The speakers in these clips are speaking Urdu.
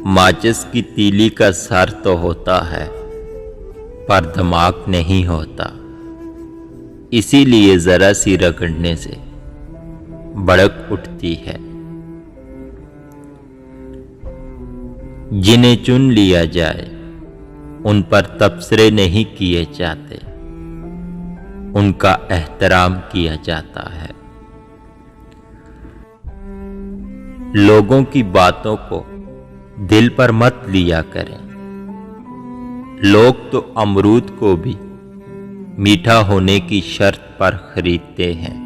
ماچس کی تیلی کا سر تو ہوتا ہے پر دماغ نہیں ہوتا، اسی لیے ذرا سی رگڑنے سے بھڑک اٹھتی ہے۔ جنہیں چن لیا جائے ان پر تبصرے نہیں کیے جاتے، ان کا احترام کیا جاتا ہے۔ لوگوں کی باتوں کو دل پر مت لیا کریں، لوگ تو امرود کو بھی میٹھا ہونے کی شرط پر خریدتے ہیں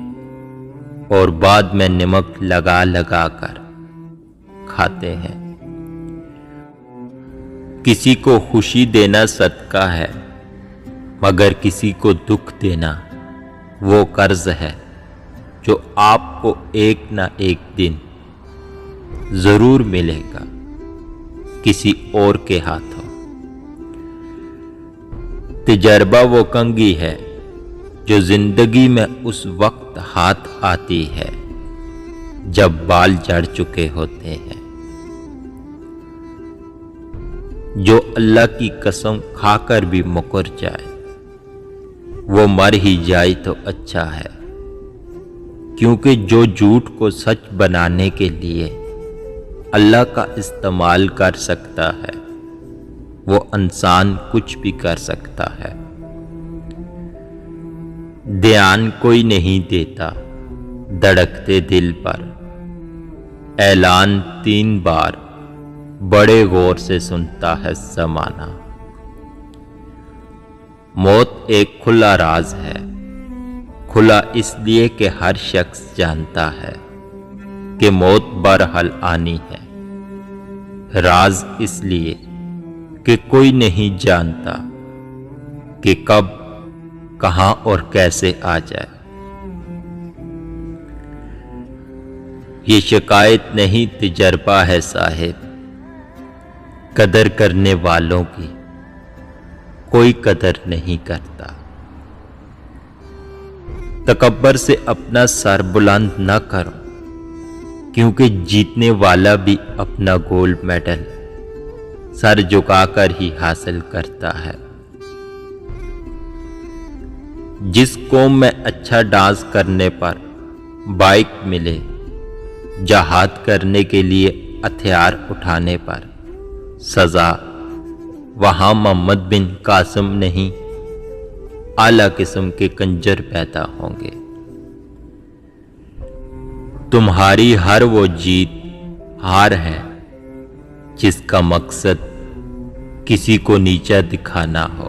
اور بعد میں نمک لگا لگا کر کھاتے ہیں۔ کسی کو خوشی دینا صدقہ ہے، مگر کسی کو دکھ دینا وہ قرض ہے جو آپ کو ایک نہ ایک دن ضرور ملے گا کسی اور کے ہاتھوں۔ تجربہ وہ کنگھی ہے جو زندگی میں اس وقت ہاتھ آتی ہے جب بال جھڑ چکے ہوتے ہیں۔ جو اللہ کی قسم کھا کر بھی مکر جائے وہ مر ہی جائے تو اچھا ہے، کیونکہ جو جھوٹ کو سچ بنانے کے لیے اللہ کا استعمال کر سکتا ہے وہ انسان کچھ بھی کر سکتا ہے۔ دھیان کوئی نہیں دیتا دھڑکتے دل پر، اعلان 3 بار بڑے غور سے سنتا ہے زمانہ۔ موت ایک کھلا راز ہے، کھلا اس لیے کہ ہر شخص جانتا ہے کہ موت بہرحال آنی ہے، راز اس لیے کہ کوئی نہیں جانتا کہ کب، کہاں اور کیسے آ جائے۔ یہ شکایت نہیں تجربہ ہے صاحب، قدر کرنے والوں کی کوئی قدر نہیں کرتا۔ تکبر سے اپنا سر بلند نہ کرو، کیونکہ جیتنے والا بھی اپنا گولڈ میڈل سر جھکا کر ہی حاصل کرتا ہے۔ جس قوم میں اچھا ڈانس کرنے پر بائک ملے، جہاد کرنے کے لیے ہتھیار اٹھانے پر سزا، وہاں محمد بن قاسم نہیں اعلیٰ قسم کے کنجر پیدا ہوں گے۔ تمہاری ہر وہ جیت ہار ہے جس کا مقصد کسی کو نیچا دکھانا ہو۔